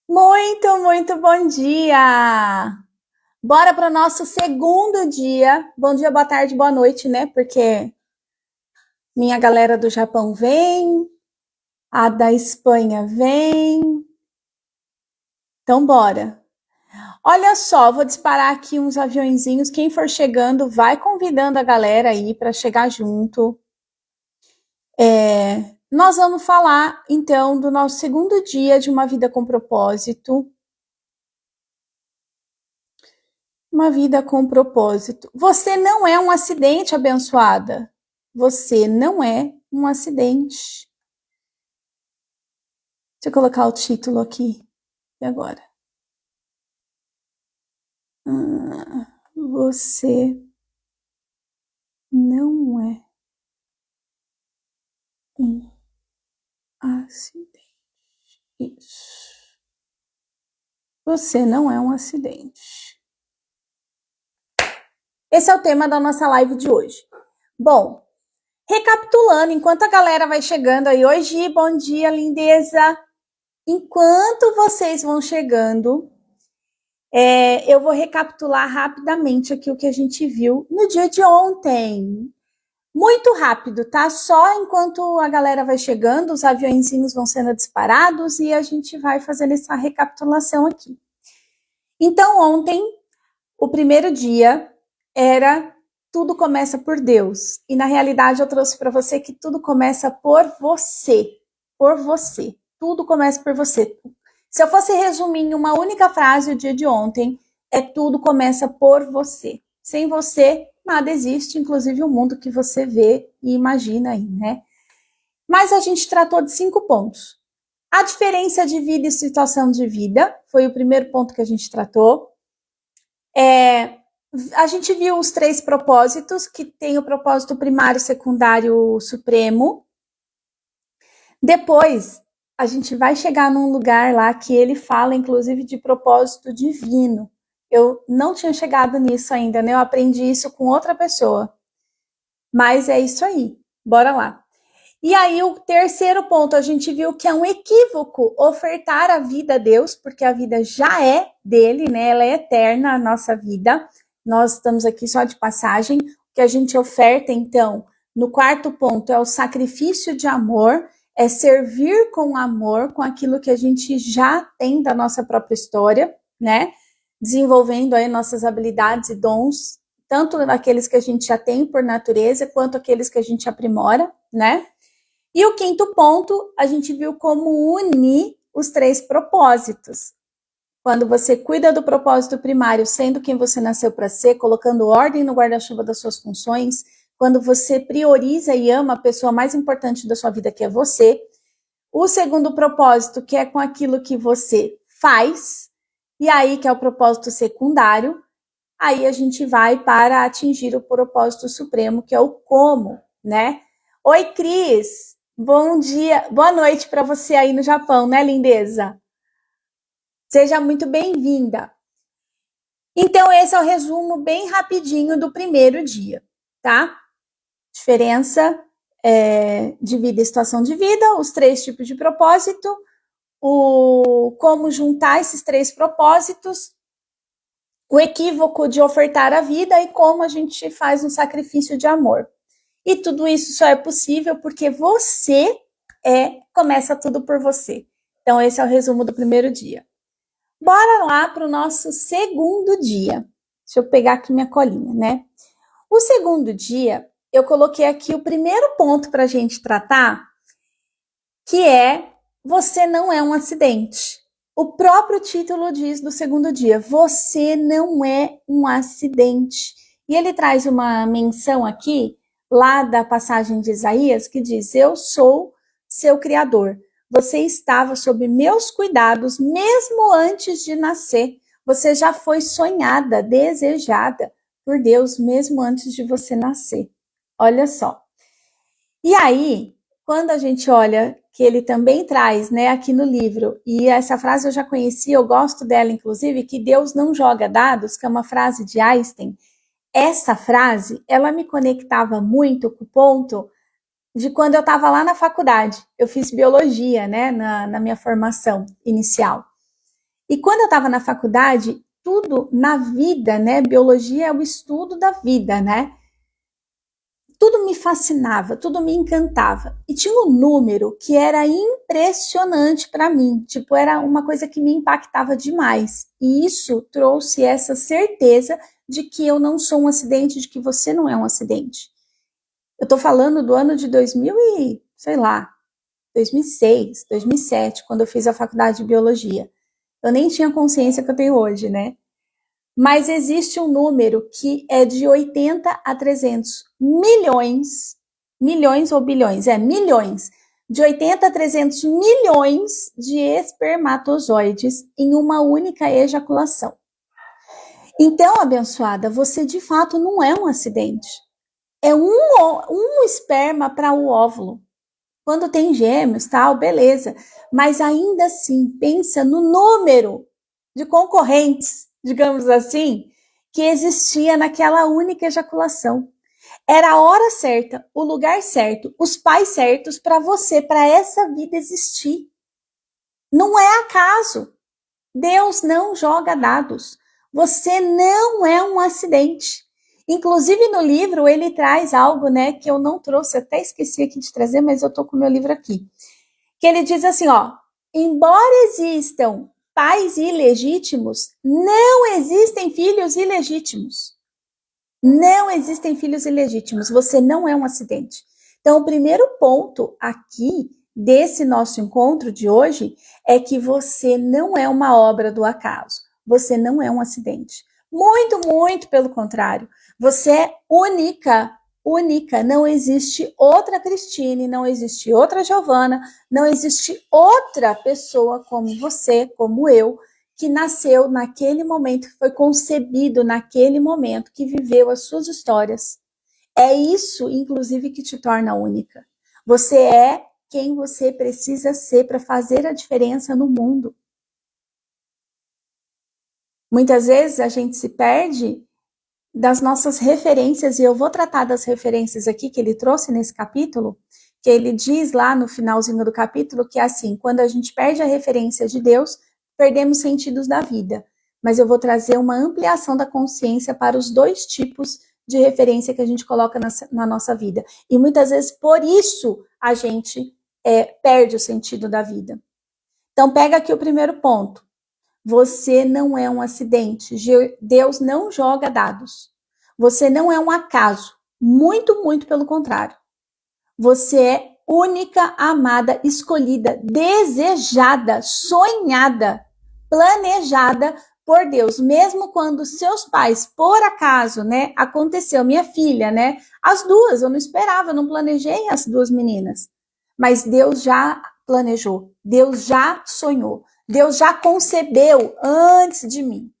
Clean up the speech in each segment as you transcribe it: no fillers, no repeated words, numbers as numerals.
Muito, muito bom dia! Bora para o nosso segundo dia. Bom dia, boa tarde, boa noite, né? Porque minha galera do Japão vem, a da Espanha vem. Então, bora. Olha só, vou disparar aqui uns aviõezinhos. Quem for chegando, vai convidando a galera aí para chegar junto. Nós vamos falar, então, do nosso segundo dia de uma vida com propósito. Uma vida com propósito. Você não é um acidente, abençoada. Você não é um acidente. Deixa eu colocar o título aqui. E agora? Você não é um acidente. Isso. Você não é um acidente. Esse é o tema da nossa live de hoje. Bom, recapitulando, enquanto a galera vai chegando aí, oi Gi, bom dia, lindeza. Enquanto vocês vão chegando, eu vou recapitular rapidamente aqui o que a gente viu no dia de ontem. Muito rápido, tá? Só enquanto a galera vai chegando, os aviõezinhos vão sendo disparados e a gente vai fazendo essa recapitulação aqui. Então, ontem, o primeiro dia era tudo começa por Deus. E na realidade eu trouxe para você que tudo começa por você. Por você. Tudo começa por você. Se eu fosse resumir em uma única frase o dia de ontem, tudo começa por você. Sem você, nada existe, inclusive o mundo que você vê e imagina aí, né? Mas a gente tratou de 5 pontos. A diferença de vida e situação de vida foi o primeiro ponto que a gente tratou. A gente viu os 3 propósitos, que tem o propósito primário, secundário, supremo. Depois, a gente vai chegar num lugar lá que ele fala, inclusive, de propósito divino. Eu não tinha chegado nisso ainda, né? Eu aprendi isso com outra pessoa. Mas é isso aí. Bora lá. E aí, o terceiro ponto, a gente viu que é um equívoco ofertar a vida a Deus, porque a vida já é dele, né? Ela é eterna, a nossa vida. Nós estamos aqui só de passagem. O que a gente oferta, então, no quarto ponto, é o sacrifício de amor, é servir com amor, com aquilo que a gente já tem da nossa própria história, né? Desenvolvendo aí nossas habilidades e dons, tanto aqueles que a gente já tem por natureza, quanto aqueles que a gente aprimora, né? E o quinto ponto, a gente viu como unir os 3 propósitos. Quando você cuida do propósito primário, sendo quem você nasceu para ser, colocando ordem no guarda-chuva das suas funções, quando você prioriza e ama a pessoa mais importante da sua vida, que é você. O segundo propósito, que é com aquilo que você faz, e aí que é o propósito secundário, aí a gente vai para atingir o propósito supremo, que é o como, né? Oi, Cris! Bom dia, boa noite para você aí no Japão, né, lindeza? Seja muito bem-vinda. Então, esse é o resumo bem rapidinho do primeiro dia, tá? Diferença de vida e situação de vida, os 3 tipos de propósito, como juntar esses 3 propósitos, o equívoco de ofertar a vida e como a gente faz um sacrifício de amor. E tudo isso só é possível porque você começa tudo por você. Então, esse é o resumo do primeiro dia. Bora lá para o nosso segundo dia. Deixa eu pegar aqui minha colinha, né? O segundo dia, eu coloquei aqui o primeiro ponto para a gente tratar, que é você não é um acidente. O próprio título diz do segundo dia, você não é um acidente. E ele traz uma menção aqui, lá da passagem de Isaías, que diz, eu sou seu criador. Você estava sob meus cuidados mesmo antes de nascer. Você já foi sonhada, desejada por Deus mesmo antes de você nascer. Olha só. E aí, quando a gente olha que ele também traz, né, aqui no livro, e essa frase eu já conheci, eu gosto dela inclusive, que Deus não joga dados, que é uma frase de Einstein. Essa frase, ela me conectava muito com o ponto de quando eu estava lá na faculdade. Eu fiz biologia, né, na minha formação inicial. E quando eu estava na faculdade, tudo na vida, né? Biologia é o estudo da vida, né? Tudo me fascinava, tudo me encantava. E tinha um número que era impressionante para mim, tipo, era uma coisa que me impactava demais. E isso trouxe essa certeza de que eu não sou um acidente, de que você não é um acidente. Eu tô falando do ano de 2000 e, sei lá, 2006, 2007, quando eu fiz a faculdade de biologia. Eu nem tinha consciência que eu tenho hoje, né? Mas existe um número que é de 80 a 300 milhões, milhões ou bilhões, milhões, de 80 a 300 milhões de espermatozoides em uma única ejaculação. Então, abençoada, você de fato não é um acidente. É um esperma para o óvulo. Quando tem gêmeos, tal, beleza. Mas ainda assim, pensa no número de concorrentes, digamos assim, que existia naquela única ejaculação. Era a hora certa, o lugar certo, os pais certos para você, para essa vida existir. Não é acaso. Deus não joga dados. Você não é um acidente. Inclusive no livro ele traz algo, né, que eu não trouxe, até esqueci aqui de trazer, mas eu tô com o meu livro aqui. Que ele diz assim, ó, embora existam pais ilegítimos, não existem filhos ilegítimos. Não existem filhos ilegítimos. Você não é um acidente. Então, o primeiro ponto aqui desse nosso encontro de hoje é que você não é uma obra do acaso. Você não é um acidente. Muito, muito pelo contrário. Você é única, única. Não existe outra Cristine, não existe outra Giovana, não existe outra pessoa como você, como eu, que nasceu naquele momento, que foi concebido naquele momento, que viveu as suas histórias. É isso, inclusive, que te torna única. Você é quem você precisa ser para fazer a diferença no mundo. Muitas vezes a gente se perde das nossas referências, e eu vou tratar das referências aqui que ele trouxe nesse capítulo, que ele diz lá no finalzinho do capítulo que é assim, quando a gente perde a referência de Deus, perdemos sentidos da vida. Mas eu vou trazer uma ampliação da consciência para os dois tipos de referência que a gente coloca na nossa vida. E muitas vezes, por isso, a gente perde o sentido da vida. Então, pega aqui o primeiro ponto. Você não é um acidente. Deus não joga dados. Você não é um acaso. Muito, muito pelo contrário. Você é única, amada, escolhida, desejada, sonhada, planejada por Deus. Mesmo quando seus pais, por acaso, né, aconteceu, minha filha, né, as duas, eu não esperava, eu não planejei as duas meninas. Mas Deus já planejou, Deus já sonhou, Deus já concebeu antes de mim,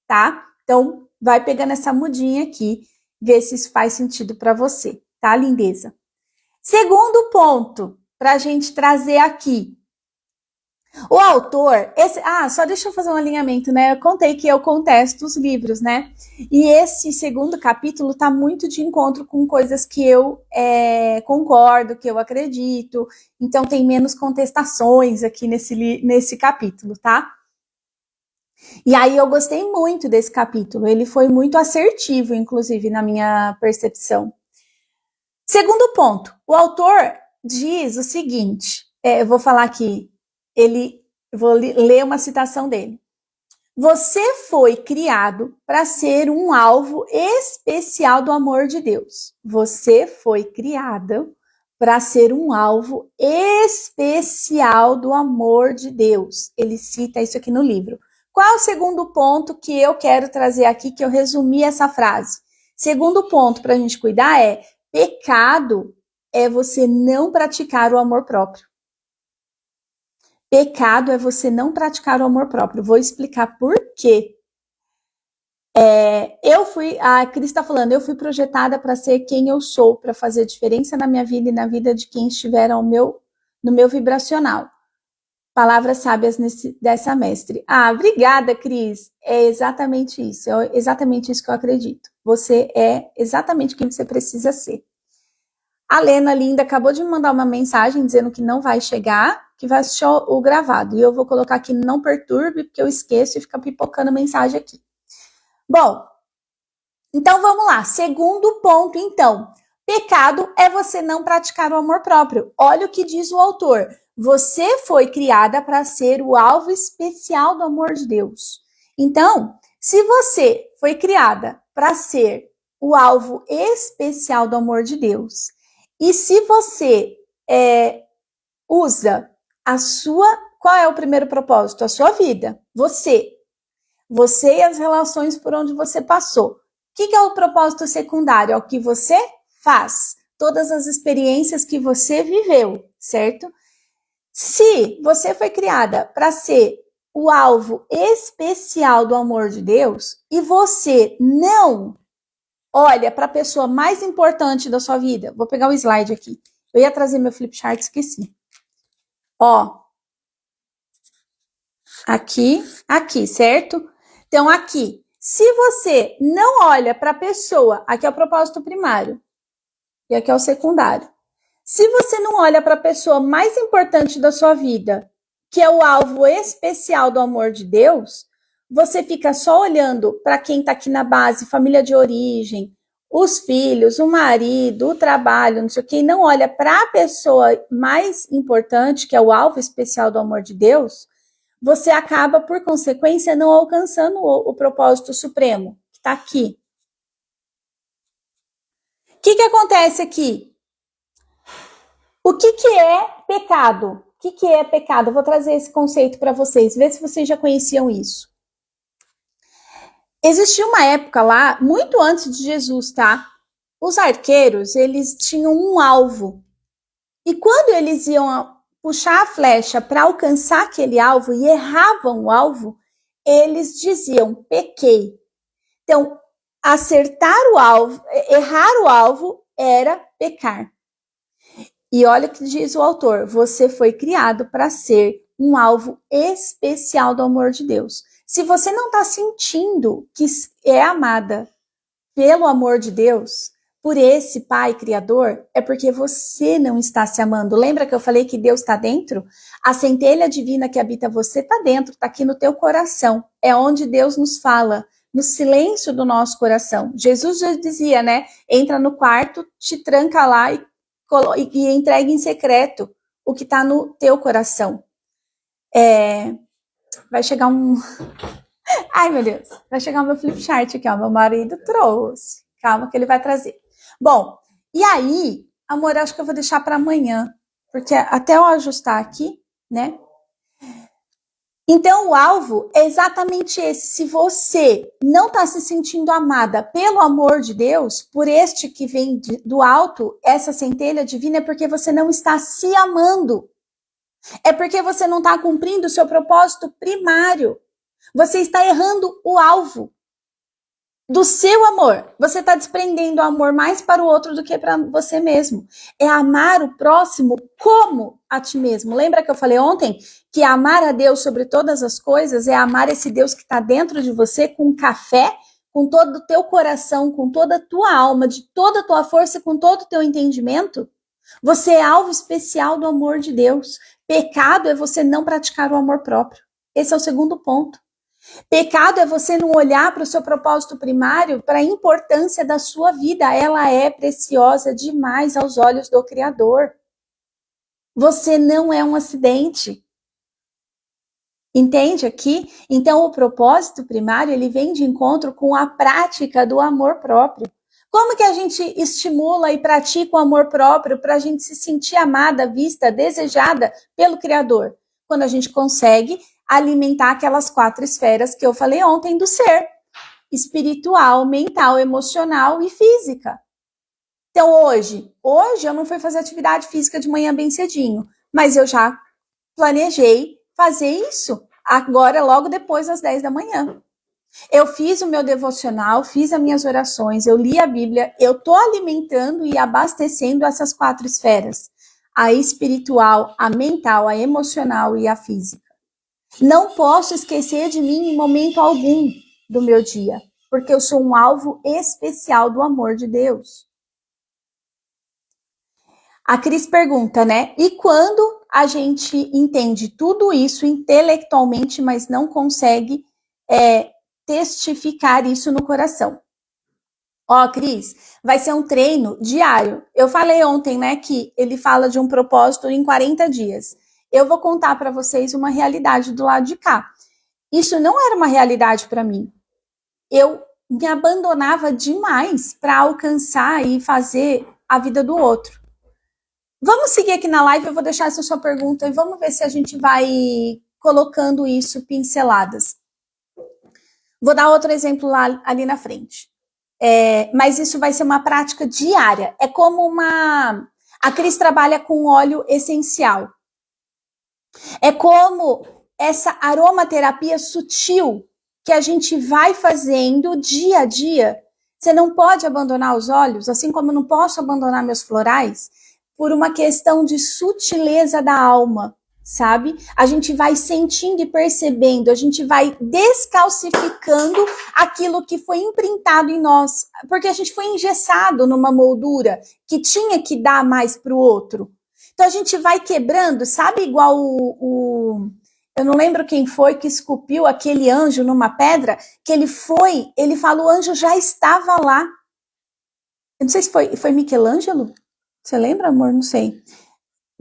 tá? Então, vai pegando essa mudinha aqui, ver se isso faz sentido para você, tá, lindeza? Segundo ponto, para a gente trazer aqui. O autor, só deixa eu fazer um alinhamento, né? Eu contei que eu contesto os livros, né? E esse segundo capítulo tá muito de encontro com coisas que eu concordo, que eu acredito. Então tem menos contestações aqui nesse capítulo, tá? E aí eu gostei muito desse capítulo. Ele foi muito assertivo, inclusive, na minha percepção. Segundo ponto, o autor diz o seguinte, eu vou falar aqui, vou ler uma citação dele. Você foi criado para ser um alvo especial do amor de Deus. Você foi criado para ser um alvo especial do amor de Deus. Ele cita isso aqui no livro. Qual é o segundo ponto que eu quero trazer aqui, que eu resumi essa frase? Segundo ponto para a gente cuidar é: pecado é você não praticar o amor próprio. Pecado é você não praticar o amor próprio. Vou explicar por quê. A Cris está falando, eu fui projetada para ser quem eu sou, para fazer diferença na minha vida e na vida de quem estiver no meu vibracional. Palavras sábias dessa mestre. Obrigada, Cris. É exatamente isso. É exatamente isso que eu acredito. Você é exatamente quem você precisa ser. A Lena linda acabou de me mandar uma mensagem dizendo que não vai chegar, que vai assistir o gravado. E eu vou colocar aqui não perturbe, porque eu esqueço e fica pipocando mensagem aqui. Bom, então vamos lá. Segundo ponto, então. Pecado é você não praticar o amor próprio. Olha o que diz o autor. Você foi criada para ser o alvo especial do amor de Deus. Então, se você foi criada para ser o alvo especial do amor de Deus, e se você usa a sua... Qual é o primeiro propósito? A sua vida. Você e as relações por onde você passou. O que é o propósito secundário? É o que você faz. Todas as experiências que você viveu, certo? Se você foi criada para ser o alvo especial do amor de Deus e você não olha para a pessoa mais importante da sua vida, vou pegar o slide aqui. Eu ia trazer meu flip chart, esqueci. Ó, aqui, certo? Então, aqui, se você não olha para a pessoa, aqui é o propósito primário e aqui é o secundário. Se você não olha para a pessoa mais importante da sua vida, que é o alvo especial do amor de Deus, você fica só olhando para quem está aqui na base, família de origem, os filhos, o marido, o trabalho, não sei o que, e não olha para a pessoa mais importante, que é o alvo especial do amor de Deus, você acaba, por consequência, não alcançando o propósito supremo, que está aqui. O que acontece aqui? O que é pecado? O que é pecado? Eu vou trazer esse conceito para vocês, ver se vocês já conheciam isso. Existia uma época lá, muito antes de Jesus, tá? Os arqueiros, eles tinham um alvo. E quando eles iam puxar a flecha para alcançar aquele alvo e erravam o alvo, eles diziam, pequei. Então, acertar o alvo, errar o alvo era pecar. E olha o que diz o autor, você foi criado para ser um alvo especial do amor de Deus. Se você não está sentindo que é amada pelo amor de Deus, por esse Pai Criador, é porque você não está se amando. Lembra que eu falei que Deus está dentro? A centelha divina que habita você está dentro, está aqui no teu coração. É onde Deus nos fala, no silêncio do nosso coração. Jesus já dizia, né? Entra no quarto, te tranca lá e entrega em secreto o que está no teu coração. Vai chegar um... Ai, meu Deus. Vai chegar o meu flip chart aqui, ó. Meu marido trouxe. Calma que ele vai trazer. Bom, e aí, amor, eu acho que eu vou deixar para amanhã. Porque até eu ajustar aqui, né? Então, o alvo é exatamente esse. Se você não está se sentindo amada pelo amor de Deus, por este que vem do alto, essa centelha divina, é porque você não está se amando. É porque você não está cumprindo o seu propósito primário. Você está errando o alvo do seu amor. Você está desprendendo o amor mais para o outro do que para você mesmo. É amar o próximo como a ti mesmo. Lembra que eu falei ontem que amar a Deus sobre todas as coisas é amar esse Deus que está dentro de você com café, com todo o teu coração, com toda a tua alma, de toda a tua força, com todo o teu entendimento? Você é alvo especial do amor de Deus. Pecado é você não praticar o amor próprio. Esse é o segundo ponto. Pecado é você não olhar para o seu propósito primário, para a importância da sua vida. Ela é preciosa demais aos olhos do Criador. Você não é um acidente. Entende aqui? Então, o propósito primário, ele vem de encontro com a prática do amor próprio. Como que a gente estimula e pratica o amor próprio para a gente se sentir amada, vista, desejada pelo Criador? Quando a gente consegue alimentar aquelas 4 esferas que eu falei ontem do ser. Espiritual, mental, emocional e física. Então, hoje eu não fui fazer atividade física de manhã bem cedinho, mas eu já planejei fazer isso agora, logo depois das 10 da manhã. Eu fiz o meu devocional, fiz as minhas orações, eu li a Bíblia, eu estou alimentando e abastecendo essas 4 esferas. A espiritual, a mental, a emocional e a física. Não posso esquecer de mim em momento algum do meu dia, porque eu sou um alvo especial do amor de Deus. A Cris pergunta, né? E quando a gente entende tudo isso intelectualmente, mas não consegue testificar isso no coração? Ó, Cris, vai ser um treino diário. Eu falei ontem, né, que ele fala de um propósito em 40 dias. Eu vou contar para vocês uma realidade do lado de cá. Isso não era uma realidade para mim. Eu me abandonava demais para alcançar e fazer a vida do outro. Vamos seguir aqui na live, eu vou deixar essa sua pergunta e vamos ver se a gente vai colocando isso pinceladas. Vou dar outro exemplo lá, ali na frente. Mas isso vai ser uma prática diária. É como uma... A Cris trabalha com óleo essencial. É como essa aromaterapia sutil que a gente vai fazendo dia a dia. Você não pode abandonar os óleos, assim como eu não posso abandonar meus florais, por uma questão de sutileza da alma, sabe? A gente vai sentindo e percebendo, a gente vai descalcificando aquilo que foi imprintado em nós, porque a gente foi engessado numa moldura que tinha que dar mais para o outro. Então a gente vai quebrando, sabe, igual eu não lembro quem foi que esculpiu aquele anjo numa pedra, que ele falou, o anjo já estava lá. Eu não sei se foi Michelangelo. Você lembra, amor? Não sei.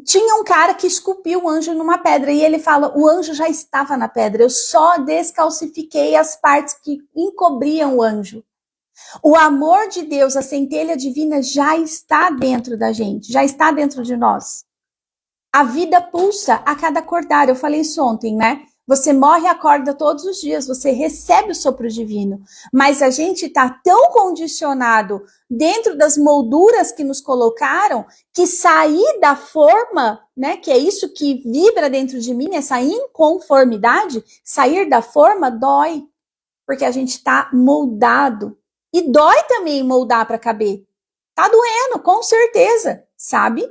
Tinha um cara que esculpiu o anjo numa pedra e ele fala, o anjo já estava na pedra, eu só descalcifiquei as partes que encobriam o anjo. O amor de Deus, a centelha divina já está dentro da gente, já está dentro de nós. A vida pulsa a cada acordar, eu falei isso ontem, né? Você morre e acorda todos os dias, você recebe o sopro divino. Mas a gente está tão condicionado dentro das molduras que nos colocaram, que sair da forma, né? Que é isso que vibra dentro de mim, essa inconformidade, sair da forma dói. Porque a gente está moldado. E dói também moldar para caber. Tá doendo, com certeza, sabe?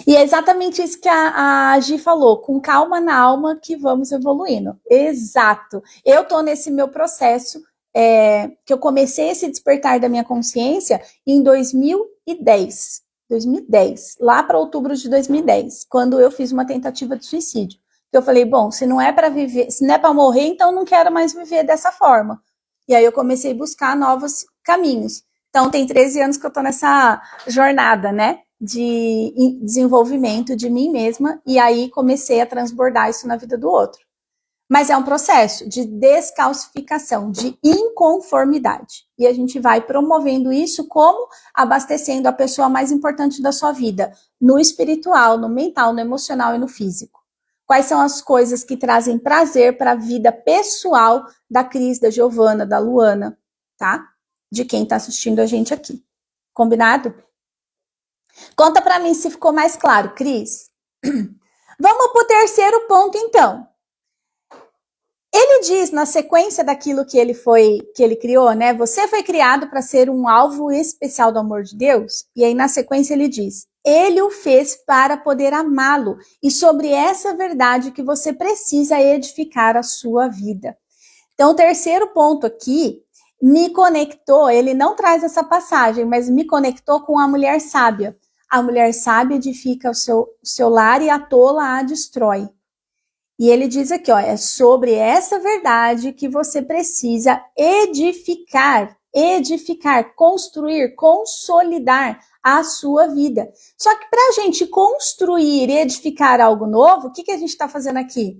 E é exatamente isso que a Gi falou, com calma na alma que vamos evoluindo. Exato. Eu tô nesse meu processo, que eu comecei esse despertar da minha consciência em 2010. 2010, lá para outubro de 2010, quando eu fiz uma tentativa de suicídio. Eu falei, bom, se não é para viver, se não é para morrer, então não quero mais viver dessa forma. E aí eu comecei a buscar novos caminhos. Então tem 13 anos que eu tô nessa jornada, né? De desenvolvimento de mim mesma, e aí comecei a transbordar isso na vida do outro. Mas é um processo de descalcificação, de inconformidade. E a gente vai promovendo isso como abastecendo a pessoa mais importante da sua vida, no espiritual, no mental, no emocional e no físico. Quais são as coisas que trazem prazer para a vida pessoal da Cris, da Giovana, da Luana, tá? De quem está assistindo a gente aqui. Combinado? Conta para mim se ficou mais claro, Cris. Vamos para o terceiro ponto, então. Ele diz na sequência daquilo que ele criou, né? Você foi criado para ser um alvo especial do amor de Deus. E aí na sequência ele diz: ele o fez para poder amá-lo. E sobre essa verdade que você precisa edificar a sua vida. Então o terceiro ponto aqui me conectou. Ele não traz essa passagem, mas me conectou com a mulher sábia. A mulher sábia edifica o seu lar e a tola a destrói. E ele diz aqui, ó, é sobre essa verdade que você precisa edificar, construir, consolidar a sua vida. Só que para a gente construir e edificar algo novo, o que a gente está fazendo aqui?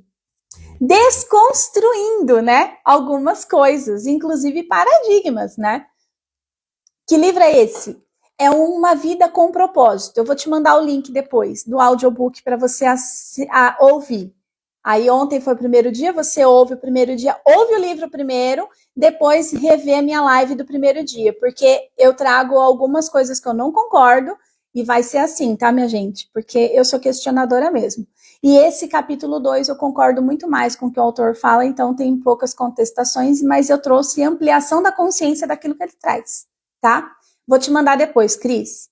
Desconstruindo, né? Algumas coisas, inclusive paradigmas, né? Que livro é esse? É Uma Vida com Propósito. Eu vou te mandar o link depois do audiobook para você ouvir. Aí ontem foi o primeiro dia, você ouve o primeiro dia, ouve o livro primeiro, depois revê a minha live do primeiro dia, porque eu trago algumas coisas que eu não concordo e vai ser assim, tá, minha gente? Porque eu sou questionadora mesmo. E esse capítulo 2 eu concordo muito mais com o que o autor fala, então tem poucas contestações, mas eu trouxe ampliação da consciência daquilo que ele traz, tá? Vou te mandar depois, Cris.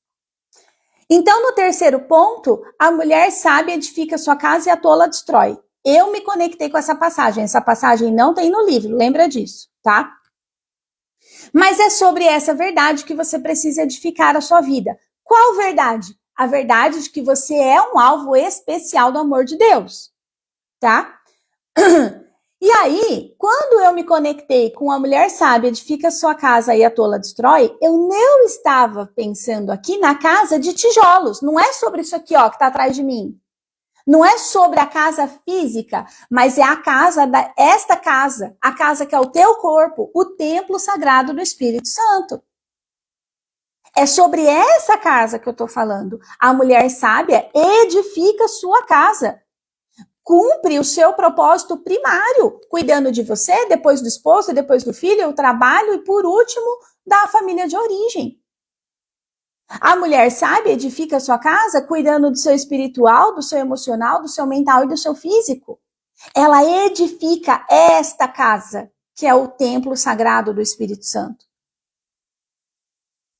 Então, no terceiro ponto, a mulher sábia edifica sua casa e a tola destrói. Eu me conectei com essa passagem não tem no livro, lembra disso, tá? Mas é sobre essa verdade que você precisa edificar a sua vida. Qual verdade? A verdade de que você é um alvo especial do amor de Deus, tá? E aí, quando eu me conectei com a mulher sábia, edifica sua casa e a tola destrói, eu não estava pensando aqui na casa de tijolos. Não é sobre isso aqui, ó, que tá atrás de mim. Não é sobre a casa física, mas é a casa esta casa, a casa que é o teu corpo, o templo sagrado do Espírito Santo. É sobre essa casa que eu tô falando. A mulher sábia edifica sua casa. Cumpre o seu propósito primário, cuidando de você, depois do esposo, depois do filho, o trabalho e, por último, da família de origem. A mulher sábia edifica a sua casa cuidando do seu espiritual, do seu emocional, do seu mental e do seu físico. Ela edifica esta casa, que é o templo sagrado do Espírito Santo.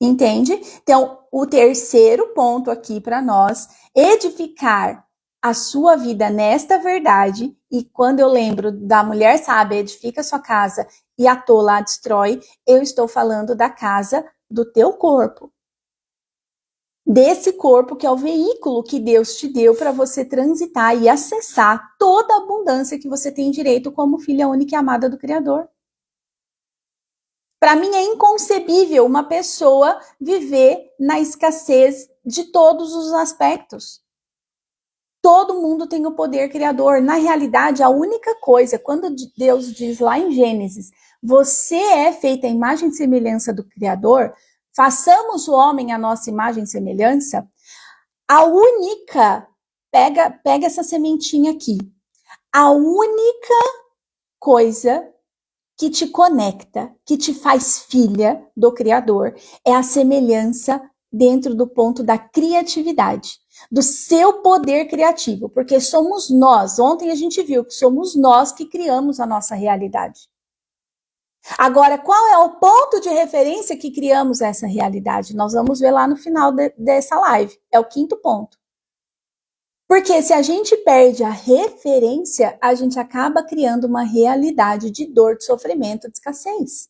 Entende? Então, o terceiro ponto aqui para nós, edificar a sua vida nesta verdade, e quando eu lembro da mulher sábia, edifica sua casa e a tola a destrói, eu estou falando da casa do teu corpo. Desse corpo que é o veículo que Deus te deu para você transitar e acessar toda a abundância que você tem direito como filha única e amada do Criador. Para mim é inconcebível uma pessoa viver na escassez de todos os aspectos. Todo mundo tem o poder criador. Na realidade, a única coisa, quando Deus diz lá em Gênesis, você é feita à imagem e semelhança do Criador, façamos o homem à nossa imagem e semelhança, a única, pega essa sementinha aqui, a única coisa que te conecta, que te faz filha do Criador, é a semelhança dentro do ponto da criatividade, do seu poder criativo, porque somos nós, ontem a gente viu que somos nós que criamos a nossa realidade. Agora, qual é o ponto de referência que criamos essa realidade? Nós vamos ver lá no final dessa live, é o quinto ponto. Porque se a gente perde a referência, a gente acaba criando uma realidade de dor, de sofrimento, de escassez.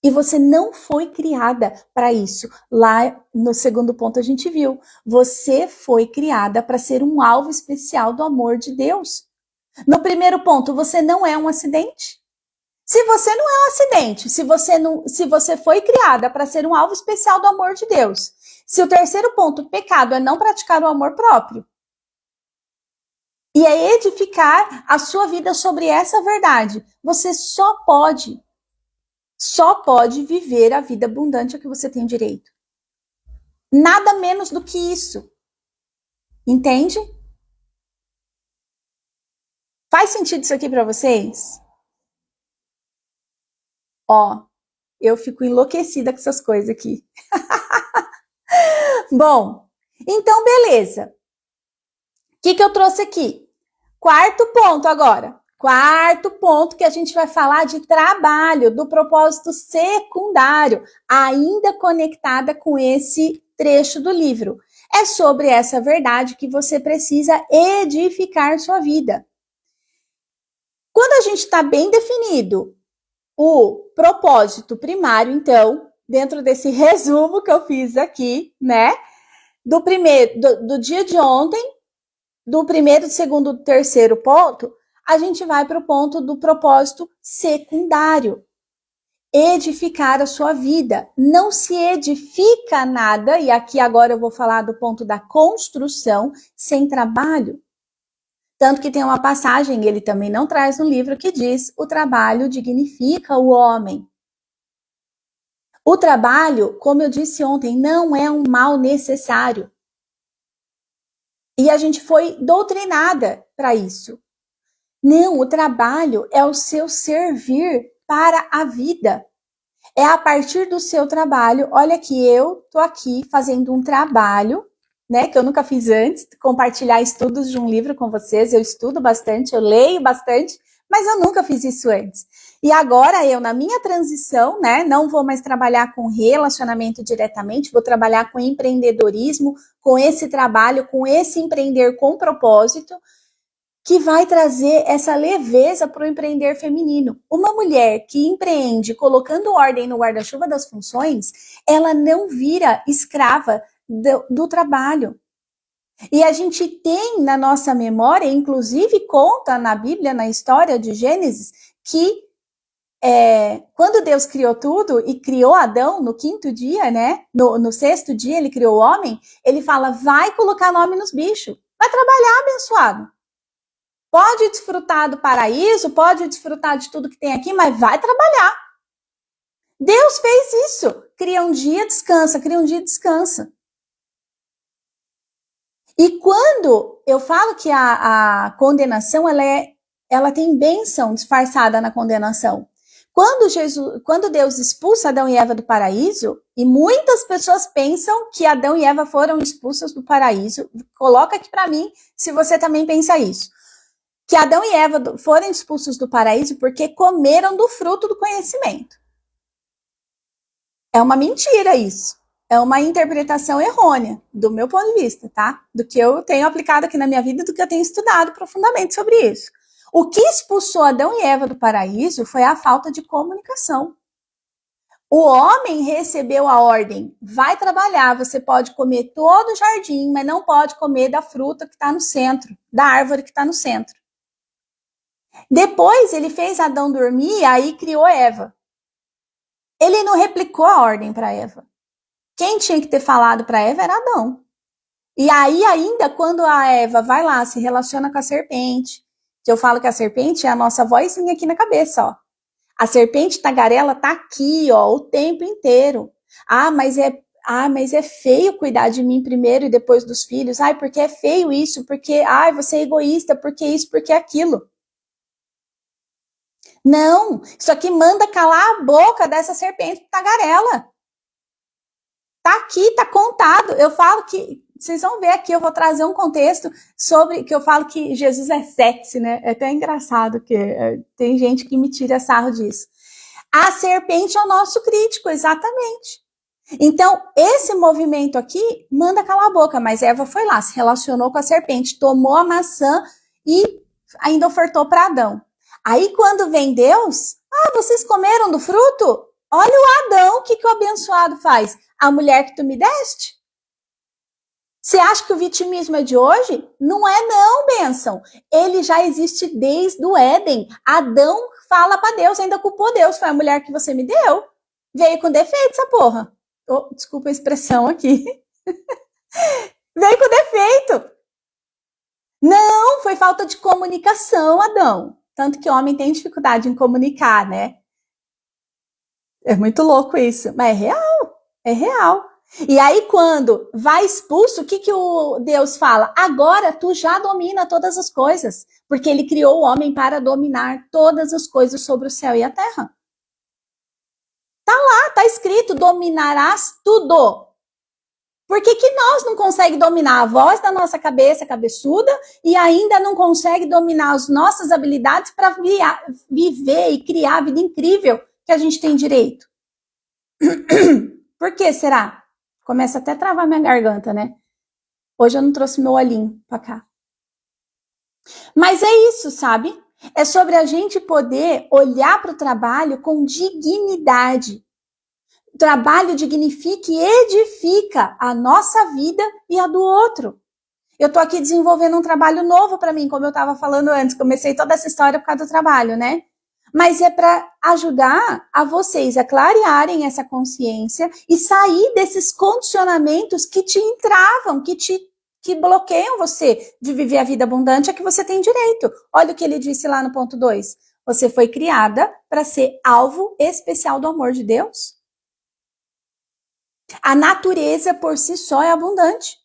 E você não foi criada para isso. Lá no segundo ponto a gente viu. Você foi criada para ser um alvo especial do amor de Deus. No primeiro ponto, você não é um acidente. Se você não é um acidente, se você foi criada para ser um alvo especial do amor de Deus. Se o terceiro ponto, pecado, é não praticar o amor próprio. E é edificar a sua vida sobre essa verdade. Você só pode viver a vida abundante a que você tem direito. Nada menos do que isso. Entende? Faz sentido isso aqui para vocês? Ó, eu fico enlouquecida com essas coisas aqui. Bom, então beleza. O que eu trouxe aqui? Quarto ponto agora. Quarto ponto que a gente vai falar de trabalho, do propósito secundário, ainda conectada com esse trecho do livro. É sobre essa verdade que você precisa edificar sua vida. Quando a gente está bem definido o propósito primário, então, dentro desse resumo que eu fiz aqui, né? Do dia de ontem, do primeiro, segundo, terceiro ponto, a gente vai para o ponto do propósito secundário. Edificar a sua vida. Não se edifica nada, e aqui agora eu vou falar do ponto da construção, sem trabalho. Tanto que tem uma passagem, ele também não traz no livro, que diz: o trabalho dignifica o homem. O trabalho, como eu disse ontem, não é um mal necessário. E a gente foi doutrinada para isso. Não, o trabalho é o seu servir para a vida. É a partir do seu trabalho. Olha que eu tô aqui fazendo um trabalho, né, que eu nunca fiz antes, compartilhar estudos de um livro com vocês. Eu estudo bastante, eu leio bastante, mas eu nunca fiz isso antes. E agora eu, na minha transição, né, não vou mais trabalhar com relacionamento diretamente, vou trabalhar com empreendedorismo, com esse trabalho, com esse empreender com propósito, que vai trazer essa leveza para o empreender feminino. Uma mulher que empreende colocando ordem no guarda-chuva das funções, ela não vira escrava do trabalho. E a gente tem na nossa memória, inclusive conta na Bíblia, na história de Gênesis, que quando Deus criou tudo e criou Adão no quinto dia, né? No sexto dia ele criou o homem, ele fala, vai colocar nome nos bichos, vai trabalhar, abençoado. Pode desfrutar do paraíso, pode desfrutar de tudo que tem aqui, mas vai trabalhar. Deus fez isso. Cria um dia, descansa, cria um dia, descansa. E quando eu falo que a condenação, ela tem bênção disfarçada na condenação. Quando Deus expulsa Adão e Eva do paraíso, e muitas pessoas pensam que Adão e Eva foram expulsos do paraíso, coloca aqui para mim se você também pensa isso. Que Adão e Eva foram expulsos do paraíso porque comeram do fruto do conhecimento. É uma mentira isso. É uma interpretação errônea, do meu ponto de vista, tá? Do que eu tenho aplicado aqui na minha vida, do que eu tenho estudado profundamente sobre isso. O que expulsou Adão e Eva do paraíso foi a falta de comunicação. O homem recebeu a ordem, vai trabalhar, você pode comer todo o jardim, mas não pode comer da fruta que está no centro, da árvore que está no centro. Depois ele fez Adão dormir e aí criou Eva. Ele não replicou a ordem para Eva. Quem tinha que ter falado para Eva era Adão. E aí ainda quando a Eva vai lá, se relaciona com a serpente, que eu falo que a serpente é a nossa vozinha aqui na cabeça, ó. A serpente tagarela tá aqui, ó, o tempo inteiro. Mas é feio cuidar de mim primeiro e depois dos filhos. Porque é feio isso, porque você é egoísta, porque isso, porque aquilo. Não, isso aqui manda calar a boca dessa serpente tagarela. Tá aqui, tá contado. Eu falo que, vocês vão ver aqui, eu vou trazer um contexto sobre, que eu falo que Jesus é sexy, né? É até engraçado que tem gente que me tira sarro disso. A serpente é o nosso crítico, exatamente. Então, esse movimento aqui manda calar a boca, mas Eva foi lá, se relacionou com a serpente, tomou a maçã e ainda ofertou para Adão. Aí quando vem Deus, vocês comeram do fruto? Olha o Adão, o que o abençoado faz? A mulher que tu me deste? Você acha que o vitimismo é de hoje? Não é não, bênção. Ele já existe desde o Éden. Adão fala para Deus, ainda culpou Deus, foi a mulher que você me deu. Veio com defeito essa porra. Desculpa a expressão aqui. Veio com defeito. Não, foi falta de comunicação, Adão. Tanto que o homem tem dificuldade em comunicar, né? É muito louco isso, mas é real. E aí quando vai expulso, o que o Deus fala? Agora tu já domina todas as coisas, porque ele criou o homem para dominar todas as coisas sobre o céu e a terra. Tá lá, tá escrito, dominarás tudo. Por que nós não conseguimos dominar a voz da nossa cabeça cabeçuda e ainda não consegue dominar as nossas habilidades para viver e criar a vida incrível que a gente tem direito? Por que será? Começa até a travar minha garganta, né? Hoje eu não trouxe meu olhinho pra cá. Mas é isso, sabe? É sobre a gente poder olhar para o trabalho com dignidade. O trabalho dignifica e edifica a nossa vida e a do outro. Eu tô aqui desenvolvendo um trabalho novo para mim, como eu estava falando antes. Comecei toda essa história por causa do trabalho, né? Mas é para ajudar a vocês a clarearem essa consciência e sair desses condicionamentos que te entravam, que bloqueiam você de viver a vida abundante a que você tem direito. Olha o que ele disse lá no ponto 2. Você foi criada para ser alvo especial do amor de Deus. A natureza por si só é abundante.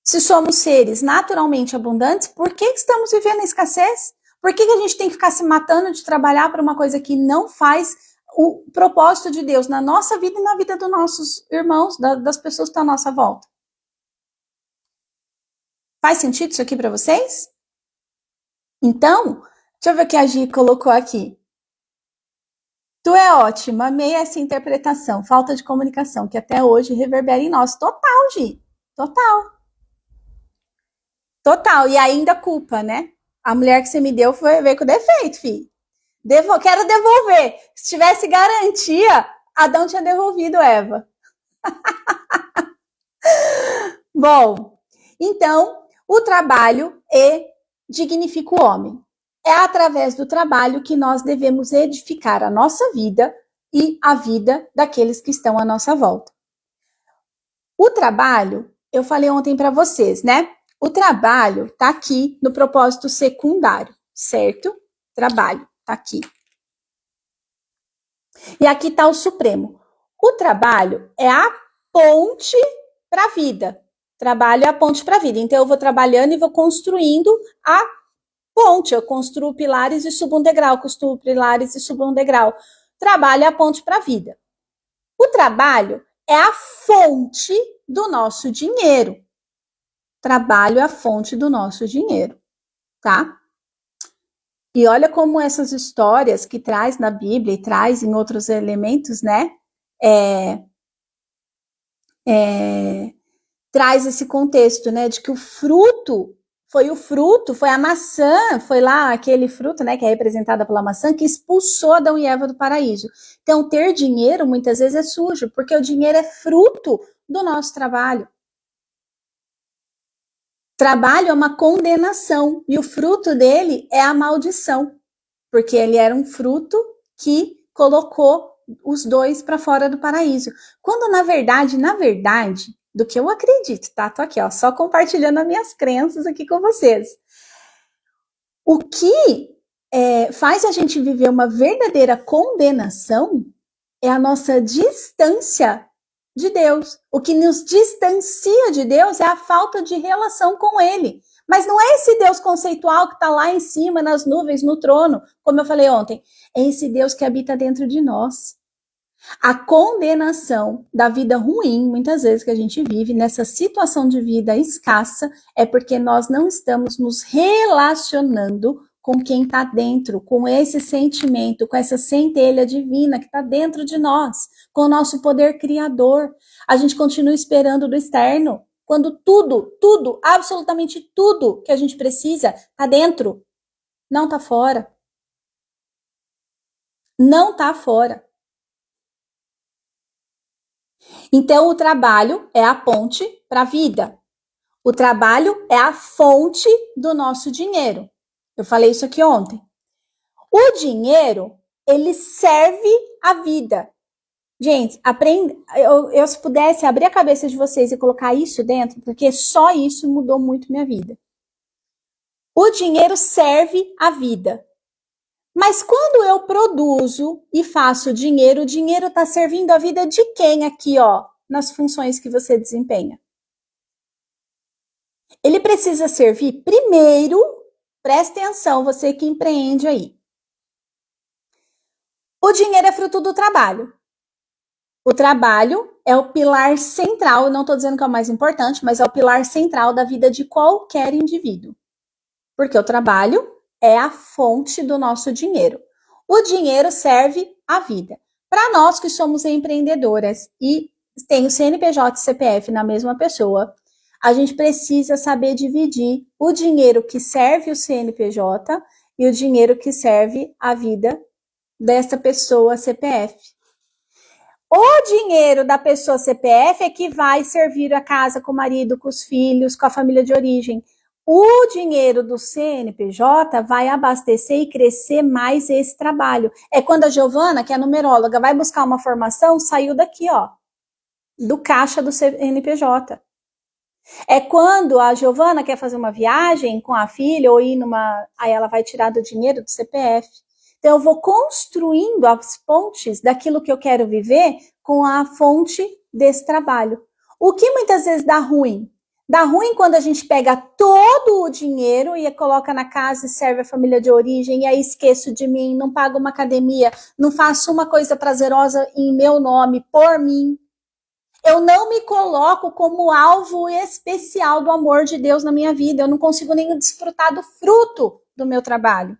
Se somos seres naturalmente abundantes, por que estamos vivendo a escassez? Por que a gente tem que ficar se matando de trabalhar para uma coisa que não faz o propósito de Deus na nossa vida e na vida dos nossos irmãos, das pessoas que estão à nossa volta? Faz sentido isso aqui para vocês? Então, deixa eu ver o que a Gi colocou aqui. Tu é ótima, amei essa interpretação, falta de comunicação, que até hoje reverbera em nós. Total, Gi, total. Total, e ainda culpa, né? A mulher que você me deu veio com defeito, filho. Quero devolver. Se tivesse garantia, Adão tinha devolvido Eva. Bom, então, o trabalho dignifica o homem. É através do trabalho que nós devemos edificar a nossa vida e a vida daqueles que estão à nossa volta. O trabalho, eu falei ontem para vocês, né? O trabalho está aqui no propósito secundário, certo? Trabalho está aqui. E aqui está o Supremo. O trabalho é a ponte para a vida. Trabalho é a ponte para a vida. Então, eu vou trabalhando e vou construindo a ponte. Eu construo pilares e subo um degrau, construo pilares e subo um degrau. Trabalho é a ponte para a vida. O trabalho é a fonte do nosso dinheiro. Trabalho é a fonte do nosso dinheiro, tá? E olha como essas histórias que traz na Bíblia e traz em outros elementos, né? Traz esse contexto, né? De que foi a maçã, foi lá aquele fruto, né? Que é representada pela maçã, que expulsou Adão e Eva do paraíso. Então, ter dinheiro muitas vezes é sujo, porque o dinheiro é fruto do nosso trabalho. Trabalho é uma condenação e o fruto dele é a maldição, porque ele era um fruto que colocou os dois para fora do paraíso. Quando na verdade, do que eu acredito, tá? Tô aqui, ó, só compartilhando as minhas crenças aqui com vocês. O que faz a gente viver uma verdadeira condenação é a nossa distância de Deus. O que nos distancia de Deus é a falta de relação com Ele. Mas não é esse Deus conceitual que está lá em cima, nas nuvens, no trono, como eu falei ontem. É esse Deus que habita dentro de nós. A condenação da vida ruim, muitas vezes, que a gente vive, nessa situação de vida escassa, é porque nós não estamos nos relacionando com quem está dentro, com esse sentimento, com essa centelha divina que está dentro de nós, com o nosso poder criador. A gente continua esperando do externo, quando tudo, absolutamente tudo que a gente precisa está dentro, não está fora. Não está fora. Então, o trabalho é a ponte para a vida. O trabalho é a fonte do nosso dinheiro. Eu falei isso aqui ontem. O dinheiro, ele serve a vida. Gente, aprenda. Eu se pudesse abrir a cabeça de vocês e colocar isso dentro, porque só isso mudou muito minha vida. O dinheiro serve a vida. Mas quando eu produzo e faço dinheiro, o dinheiro está servindo a vida de quem aqui, ó, nas funções que você desempenha? Ele precisa servir primeiro, presta atenção, você que empreende aí. O dinheiro é fruto do trabalho. O trabalho é o pilar central, não estou dizendo que é o mais importante, mas é o pilar central da vida de qualquer indivíduo. Porque o trabalho é a fonte do nosso dinheiro. O dinheiro serve a vida. Para nós que somos empreendedoras e tem o CNPJ e CPF na mesma pessoa, a gente precisa saber dividir o dinheiro que serve o CNPJ e o dinheiro que serve a vida dessa pessoa CPF. O dinheiro da pessoa CPF é que vai servir a casa com o marido, com os filhos, com a família de origem. O dinheiro do CNPJ vai abastecer e crescer mais esse trabalho. É quando a Giovana, que é numeróloga, vai buscar uma formação, saiu daqui, ó, do caixa do CNPJ. É quando a Giovana quer fazer uma viagem com a filha ou ir numa... Aí ela vai tirar do dinheiro do CPF. Então eu vou construindo as pontes daquilo que eu quero viver com a fonte desse trabalho. O que muitas vezes dá ruim? Dá ruim quando a gente pega todo o dinheiro e coloca na casa e serve a família de origem, e aí esqueço de mim, não pago uma academia, não faço uma coisa prazerosa em meu nome, por mim. Eu não me coloco como alvo especial do amor de Deus na minha vida. Eu não consigo nem desfrutar do fruto do meu trabalho.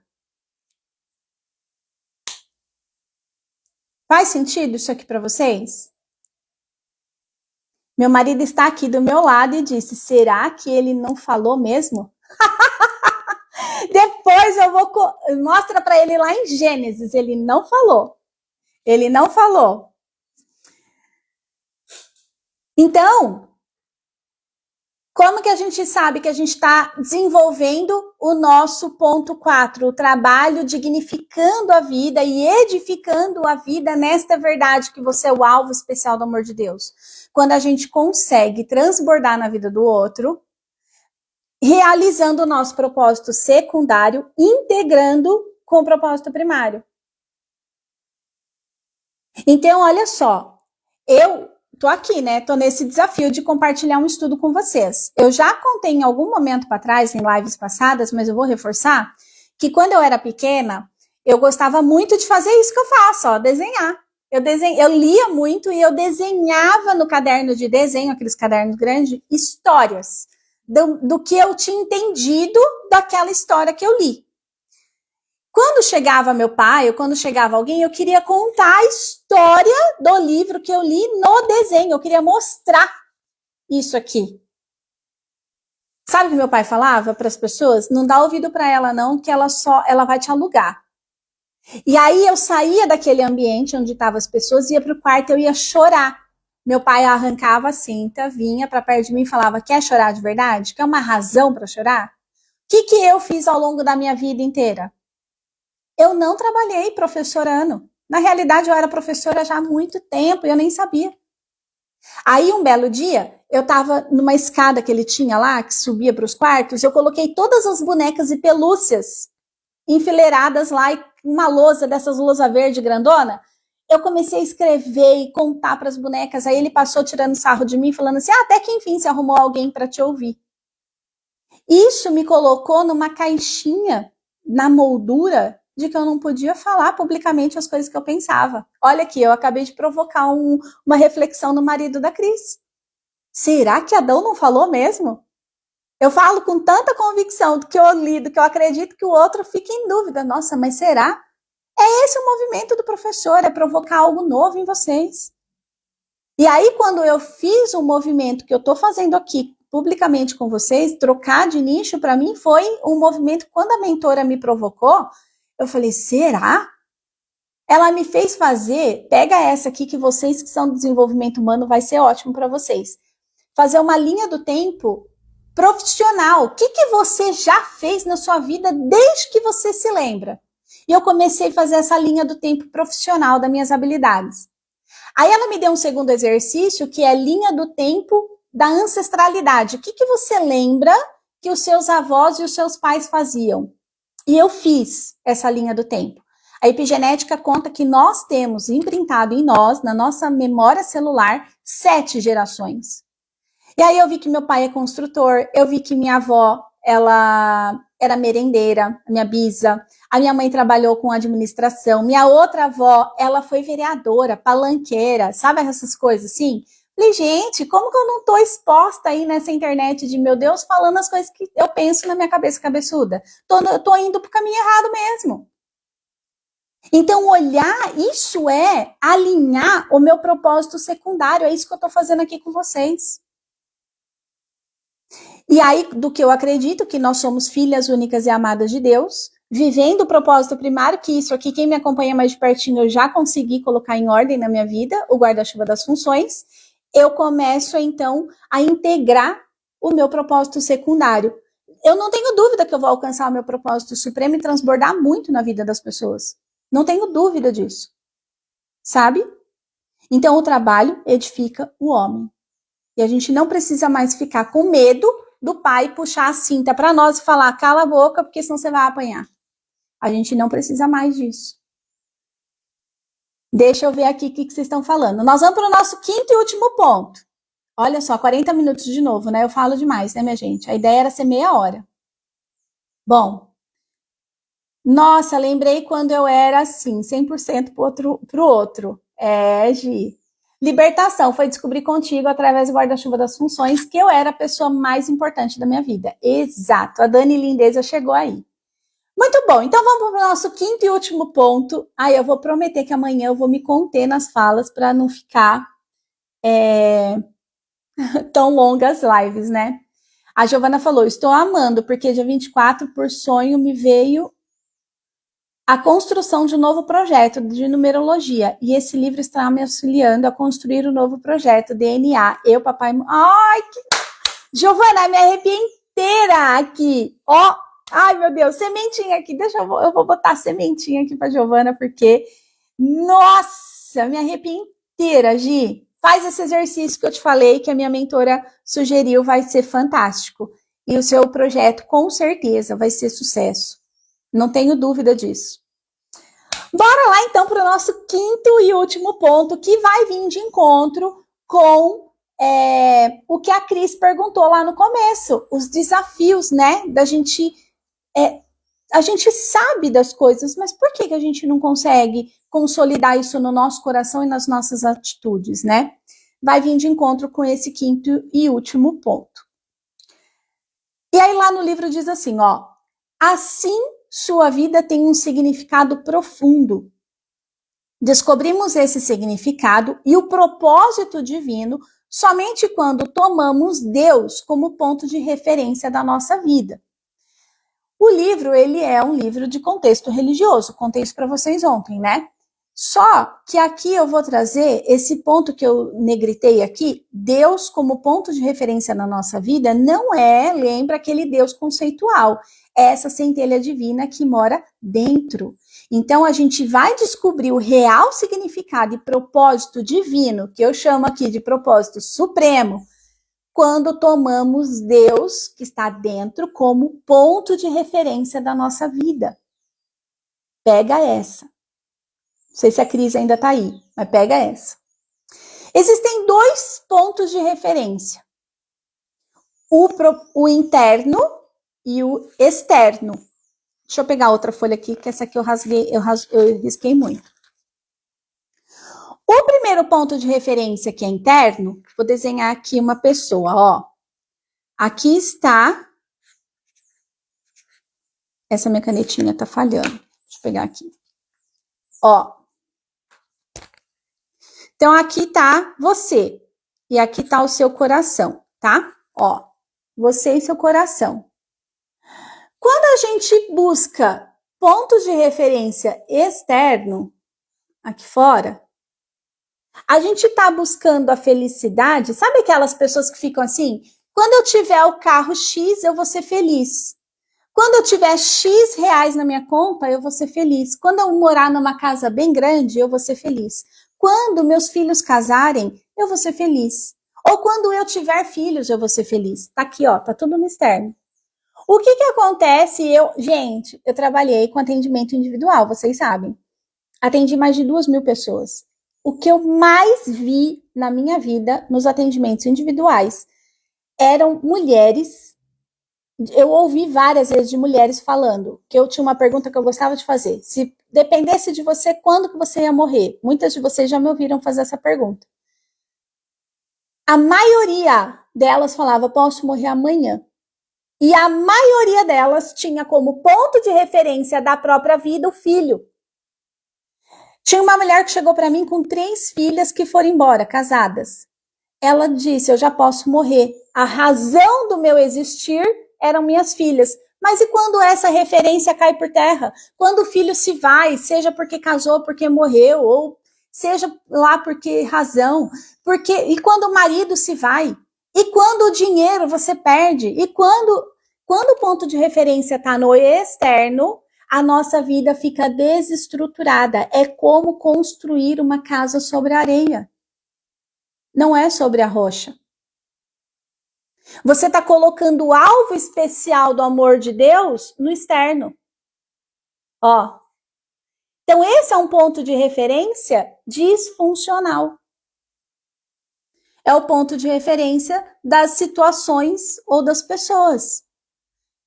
Faz sentido isso aqui para vocês? Meu marido está aqui do meu lado e disse: será que ele não falou mesmo? Depois eu vou mostra para ele lá em Gênesis. Ele não falou. Ele não falou. Então, Como que a gente sabe que a gente está desenvolvendo o nosso ponto 4, o trabalho dignificando a vida e edificando a vida nesta verdade que você é o alvo especial do amor de Deus? Quando a gente consegue transbordar na vida do outro, realizando o nosso propósito secundário, integrando com o propósito primário. Então, olha só, eu tô aqui, né? Tô nesse desafio de compartilhar um estudo com vocês. Eu já contei em algum momento para trás, em lives passadas, mas eu vou reforçar, que quando eu era pequena, eu gostava muito de fazer isso que eu faço, ó, desenhar. Eu lia muito e eu desenhava no caderno de desenho, aqueles cadernos grandes, histórias do que eu tinha entendido daquela história que eu li. Quando chegava meu pai ou quando chegava alguém, eu queria contar a história do livro que eu li no desenho. Eu queria mostrar isso aqui. Sabe o que meu pai falava para as pessoas? Não dá ouvido para ela não, que ela vai te alugar. E aí eu saía daquele ambiente onde estavam as pessoas, ia para o quarto, eu ia chorar. Meu pai arrancava a cinta, vinha para perto de mim e falava: quer chorar de verdade? Quer uma razão para chorar? O que eu fiz ao longo da minha vida inteira? Eu não trabalhei professorando. Na realidade, eu era professora já há muito tempo e eu nem sabia. Aí, um belo dia, eu estava numa escada que ele tinha lá, que subia para os quartos, eu coloquei todas as bonecas e pelúcias enfileiradas lá, e uma lousa dessas lousa verde grandona. Eu comecei a escrever e contar para as bonecas. Aí ele passou tirando sarro de mim, falando assim: até que enfim se arrumou alguém para te ouvir. Isso me colocou numa caixinha, na moldura, de que eu não podia falar publicamente as coisas que eu pensava. Olha aqui, eu acabei de provocar uma reflexão no marido da Cris. Será que Adão não falou mesmo? Eu falo com tanta convicção do que eu li, do que eu acredito, que o outro fica em dúvida. Nossa, mas será? É esse o movimento do professor, é provocar algo novo em vocês. E aí, quando eu fiz o movimento que eu estou fazendo aqui publicamente com vocês, trocar de nicho, para mim foi um movimento, quando a mentora me provocou, eu falei, será? Ela me fez fazer, pega essa aqui que vocês que são do desenvolvimento humano, vai ser ótimo para vocês. Fazer uma linha do tempo profissional. O que você já fez na sua vida desde que você se lembra? E eu comecei a fazer essa linha do tempo profissional das minhas habilidades. Aí ela me deu um segundo exercício, que é a linha do tempo da ancestralidade. O que você lembra que os seus avós e os seus pais faziam? E eu fiz essa linha do tempo. A epigenética conta que nós temos imprintado em nós, na nossa memória celular, 7 gerações. E aí eu vi que meu pai é construtor, eu vi que minha avó, ela era merendeira, minha bisa, a minha mãe trabalhou com administração, minha outra avó, ela foi vereadora, palanqueira, sabe essas coisas assim? Falei, gente, como que eu não tô exposta aí nessa internet de, meu Deus, falando as coisas que eu penso na minha cabeça cabeçuda? Tô indo pro caminho errado mesmo. Então, olhar, isso é alinhar o meu propósito secundário, é isso que eu tô fazendo aqui com vocês. E aí, do que eu acredito, que nós somos filhas únicas e amadas de Deus, vivendo o propósito primário, que isso aqui, quem me acompanha mais de pertinho, eu já consegui colocar em ordem na minha vida, o guarda-chuva das funções, eu começo, então, a integrar o meu propósito secundário. Eu não tenho dúvida que eu vou alcançar o meu propósito supremo e transbordar muito na vida das pessoas. Não tenho dúvida disso. Sabe? Então, o trabalho edifica o homem. E a gente não precisa mais ficar com medo do pai puxar a cinta para nós e falar, cala a boca, porque senão você vai apanhar. A gente não precisa mais disso. Deixa eu ver aqui o que vocês estão falando. Nós vamos para o nosso quinto e último ponto. Olha só, 40 minutos de novo, né? Eu falo demais, né, minha gente? A ideia era ser meia hora. Bom, nossa, lembrei quando eu era assim, 100% pro outro. Gi. Libertação foi descobrir contigo, através do guarda-chuva das funções, que eu era a pessoa mais importante da minha vida. Exato, a Dani Lindeza chegou aí. Muito bom, então vamos para o nosso quinto e último ponto. Aí eu vou prometer que amanhã eu vou me conter nas falas para não ficar tão longas as lives, né? A Giovana falou, estou amando, porque dia 24, por sonho, me veio a construção de um novo projeto de numerologia. E esse livro está me auxiliando a construir um novo projeto, DNA. Eu, papai... Ai, que... Giovana, me arrepiei inteira aqui. Ó, ai meu Deus, sementinha aqui. Eu vou botar sementinha aqui pra Giovana, porque, nossa, me arrepiei inteira, Gi. Faz esse exercício que eu te falei, que a minha mentora sugeriu, vai ser fantástico. E o seu projeto, com certeza, vai ser sucesso. Não tenho dúvida disso. Bora lá, então, para o nosso quinto e último ponto, que vai vir de encontro com o que a Cris perguntou lá no começo, os desafios, né? A gente sabe das coisas, mas por que a gente não consegue consolidar isso no nosso coração e nas nossas atitudes, né? Vai vir de encontro com esse quinto e último ponto. E aí lá no livro diz assim, ó, assim sua vida tem um significado profundo. Descobrimos esse significado e o propósito divino somente quando tomamos Deus como ponto de referência da nossa vida. O livro, ele é um livro de contexto religioso, contei isso para vocês ontem, né? Só que aqui eu vou trazer esse ponto que eu negritei aqui, Deus como ponto de referência na nossa vida, não é, lembra, aquele Deus conceitual, é essa centelha divina que mora dentro. Então a gente vai descobrir o real significado e propósito divino, que eu chamo aqui de propósito supremo, quando tomamos Deus, que está dentro, como ponto de referência da nossa vida. Pega essa. Não sei se a Cris ainda está aí, mas pega essa. Existem dois pontos de referência. O interno e o externo. Deixa eu pegar outra folha aqui, que essa aqui eu risquei muito. O primeiro ponto de referência, que é interno, vou desenhar aqui uma pessoa, ó. Aqui está... Essa minha canetinha tá falhando. Deixa eu pegar aqui. Ó. Então, aqui tá você. E aqui tá o seu coração, tá? Ó. Você e seu coração. Quando a gente busca pontos de referência externo, aqui fora, a gente tá buscando a felicidade. Sabe aquelas pessoas que ficam assim? Quando eu tiver o carro X, eu vou ser feliz. Quando eu tiver X reais na minha conta, eu vou ser feliz. Quando eu morar numa casa bem grande, eu vou ser feliz. Quando meus filhos casarem, eu vou ser feliz. Ou quando eu tiver filhos, eu vou ser feliz. Tá aqui, ó, tá tudo no externo. O que acontece? Gente, eu trabalhei com atendimento individual, vocês sabem. Atendi mais de 2.000 pessoas. O que eu mais vi na minha vida, nos atendimentos individuais, eram mulheres. Eu ouvi várias vezes de mulheres falando que eu tinha uma pergunta que eu gostava de fazer. Se dependesse de você, quando que você ia morrer? Muitas de vocês já me ouviram fazer essa pergunta. A maioria delas falava, posso morrer amanhã. E a maioria delas tinha como ponto de referência da própria vida o filho. Tinha uma mulher que chegou para mim com 3 filhas que foram embora, casadas. Ela disse, eu já posso morrer. A razão do meu existir eram minhas filhas. Mas e quando essa referência cai por terra? Quando o filho se vai, seja porque casou, porque morreu, ou seja lá por que razão? E quando o marido se vai? E quando o dinheiro você perde? E quando o ponto de referência está no externo, a nossa vida fica desestruturada. É como construir uma casa sobre a areia. Não é sobre a rocha. Você está colocando o alvo especial do amor de Deus no externo. Ó. Então, esse é um ponto de referência disfuncional. É o ponto de referência das situações ou das pessoas.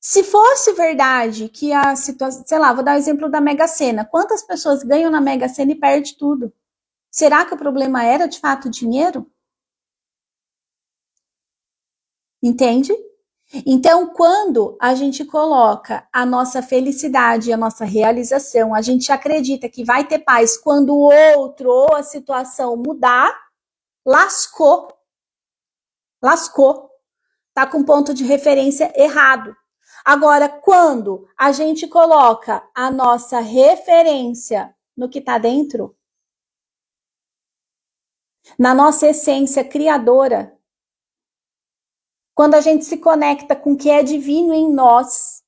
Se fosse verdade que a situação, sei lá, vou dar o exemplo da Mega Sena. Quantas pessoas ganham na Mega Sena e perdem tudo? Será que o problema era de fato dinheiro? Entende? Então, quando a gente coloca a nossa felicidade, a nossa realização, a gente acredita que vai ter paz quando o outro ou a situação mudar, lascou. Lascou. Tá com ponto de referência errado. Agora, quando a gente coloca a nossa referência no que tá dentro, na nossa essência criadora, quando a gente se conecta com o que é divino em nós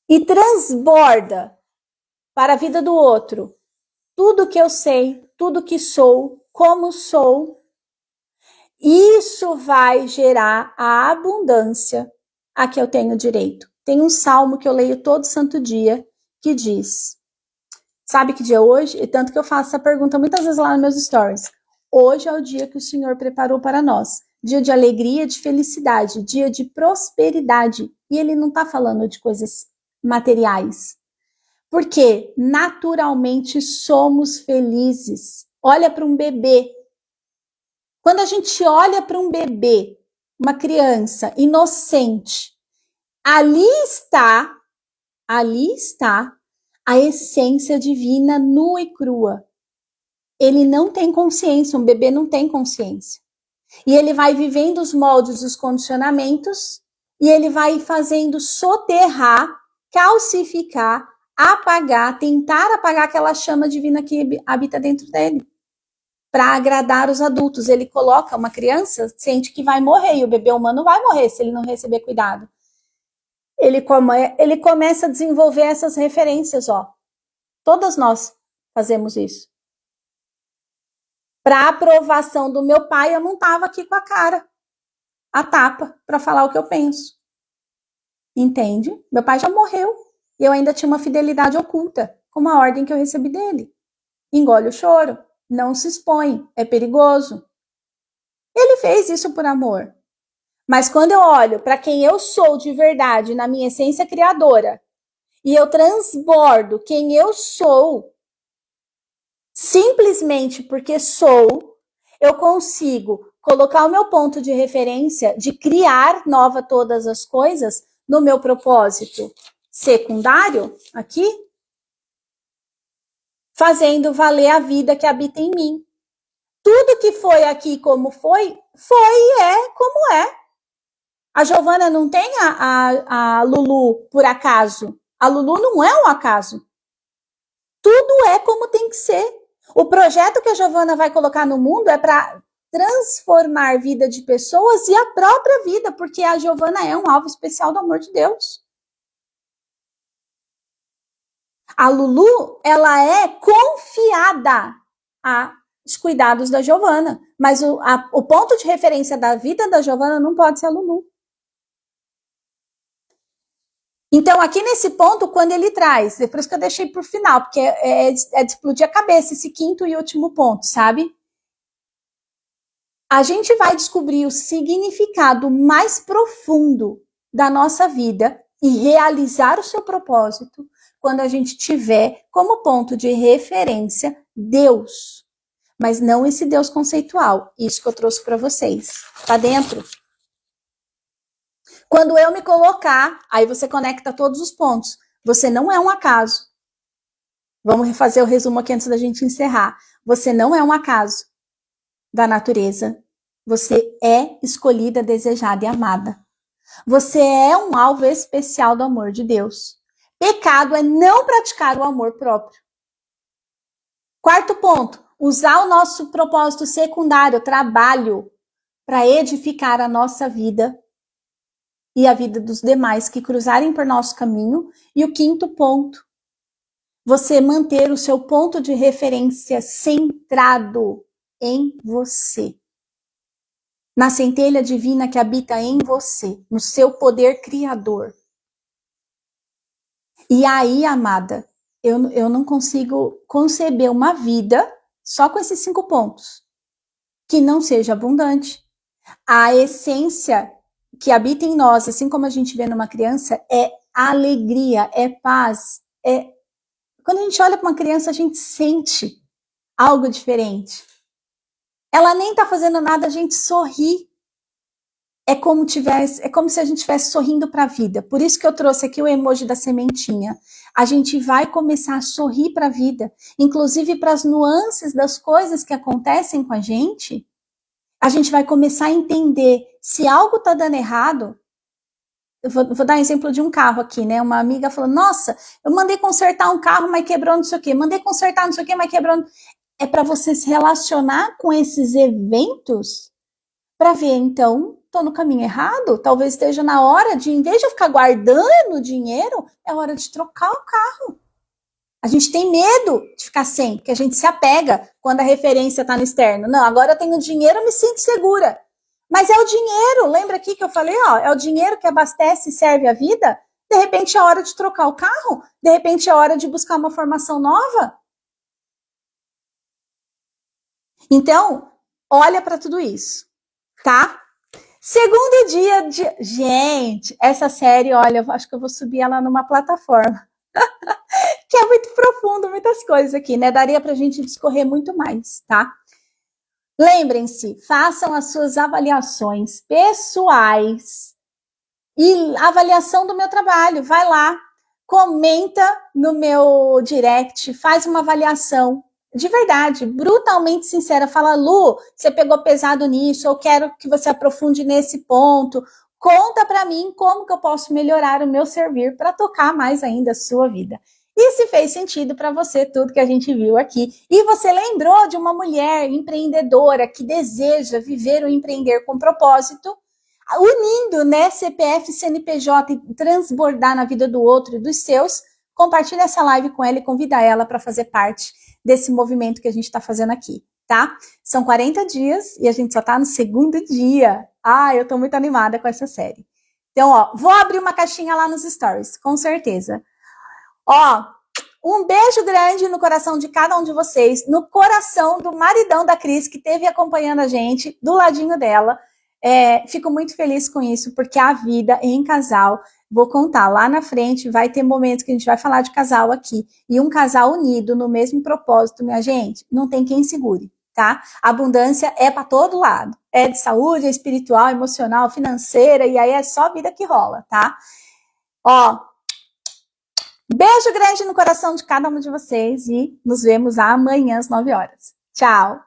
e transborda para a vida do outro tudo que eu sei, tudo que sou, como sou, isso vai gerar a abundância a que eu tenho direito. Tem um salmo que eu leio todo santo dia que diz, sabe que dia é hoje? E tanto que eu faço essa pergunta muitas vezes lá nos meus stories. Hoje é o dia que o Senhor preparou para nós. Dia de alegria, de felicidade, dia de prosperidade. E ele não está falando de coisas materiais. Porque naturalmente somos felizes. Olha para um bebê. Quando a gente olha para um bebê, uma criança inocente, ali está a essência divina nua e crua. Ele não tem consciência, um bebê não tem consciência. E ele vai vivendo os moldes dos condicionamentos e ele vai fazendo soterrar, calcificar, apagar, tentar apagar aquela chama divina que habita dentro dele. Para agradar os adultos. Ele coloca uma criança, sente que vai morrer, e o bebê humano vai morrer se ele não receber cuidado. Ele começa a desenvolver essas referências, ó. Todas nós fazemos isso. Para aprovação do meu pai, eu não estava aqui com a cara, a tapa, para falar o que eu penso. Entende? Meu pai já morreu, e eu ainda tinha uma fidelidade oculta, com uma ordem que eu recebi dele. Engole o choro. Não se expõe, é perigoso. Ele fez isso por amor. Mas quando eu olho para quem eu sou de verdade, na minha essência criadora, e eu transbordo quem eu sou, simplesmente porque sou, eu consigo colocar o meu ponto de referência de criar nova todas as coisas no meu propósito secundário, aqui, fazendo valer a vida que habita em mim. Tudo que foi aqui como foi e é como é. A Giovana não tem a Lulu por acaso. A Lulu não é um acaso. Tudo é como tem que ser. O projeto que a Giovana vai colocar no mundo é para transformar a vida de pessoas e a própria vida, porque a Giovana é um alvo especial do amor de Deus. A Lulu, ela é confiada aos cuidados da Giovana, mas o ponto de referência da vida da Giovana não pode ser a Lulu. Então, aqui nesse ponto, quando ele traz, é por isso que eu deixei por final, porque é de explodir a cabeça esse quinto e último ponto, sabe? A gente vai descobrir o significado mais profundo da nossa vida e realizar o seu propósito quando a gente tiver como ponto de referência Deus. Mas não esse Deus conceitual, isso que eu trouxe para vocês. Tá dentro? Quando eu me colocar, aí você conecta todos os pontos. Você não é um acaso. Vamos fazer o resumo aqui antes da gente encerrar. Você não é um acaso da natureza. Você é escolhida, desejada e amada. Você é um alvo especial do amor de Deus. Pecado é não praticar o amor próprio. Quarto ponto, usar o nosso propósito secundário, trabalho, para edificar a nossa vida e a vida dos demais que cruzarem por nosso caminho. E o quinto ponto, você manter o seu ponto de referência centrado em você. Na centelha divina que habita em você, no seu poder criador. E aí, amada, eu não consigo conceber uma vida só com esses 5 pontos, que não seja abundante. A essência que habita em nós, assim como a gente vê numa criança, é alegria, é paz. Quando a gente olha para uma criança, a gente sente algo diferente. Ela nem está fazendo nada, a gente sorri. É como se a gente estivesse sorrindo para a vida. Por isso que eu trouxe aqui o emoji da sementinha. A gente vai começar a sorrir para a vida, inclusive para as nuances das coisas que acontecem com a gente. A gente vai começar a entender se algo está dando errado. Eu vou dar um exemplo de um carro aqui, né? Uma amiga falou, nossa, eu mandei consertar um carro, mas quebrou não sei o quê. Mandei consertar não sei o quê, mas quebrou. É para você se relacionar com esses eventos para ver, então, estou no caminho errado? Talvez esteja na hora de, em vez de eu ficar guardando dinheiro, é hora de trocar o carro. A gente tem medo de ficar sem, porque a gente se apega quando a referência está no externo. Não, agora eu tenho dinheiro, eu me sinto segura. Mas é o dinheiro, lembra aqui que eu falei, ó, é o dinheiro que abastece e serve a vida? De repente é hora de trocar o carro? De repente é hora de buscar uma formação nova? Então, olha para tudo isso, tá? Segundo dia de. Gente, essa série, olha, eu acho que eu vou subir ela numa plataforma. Que é muito profundo, muitas coisas aqui, né? Daria pra gente discorrer muito mais, tá? Lembrem-se, façam as suas avaliações pessoais e avaliação do meu trabalho. Vai lá, comenta no meu direct, faz uma avaliação de verdade, brutalmente sincera. Fala, Lu, você pegou pesado nisso, eu quero que você aprofunde nesse ponto. Conta para mim como que eu posso melhorar o meu servir para tocar mais ainda a sua vida. E se fez sentido para você tudo que a gente viu aqui, e você lembrou de uma mulher empreendedora que deseja viver ou empreender com propósito, unindo, né, CPF, CNPJ e transbordar na vida do outro e dos seus, compartilha essa live com ela e convida ela para fazer parte desse movimento que a gente está fazendo aqui, tá? São 40 dias e a gente só está no segundo dia. Eu estou muito animada com essa série. Então, ó, vou abrir uma caixinha lá nos stories, com certeza. Ó, um beijo grande no coração de cada um de vocês, no coração do maridão da Cris, que esteve acompanhando a gente, do ladinho dela. Fico muito feliz com isso, porque a vida em casal, vou contar, lá na frente vai ter momentos que a gente vai falar de casal aqui, e um casal unido no mesmo propósito, minha gente, não tem quem segure, tá? A abundância é para todo lado, é de saúde, é espiritual, emocional, financeira, e aí é só vida que rola, tá? Ó, beijo grande no coração de cada um de vocês e nos vemos amanhã às 9 horas. Tchau!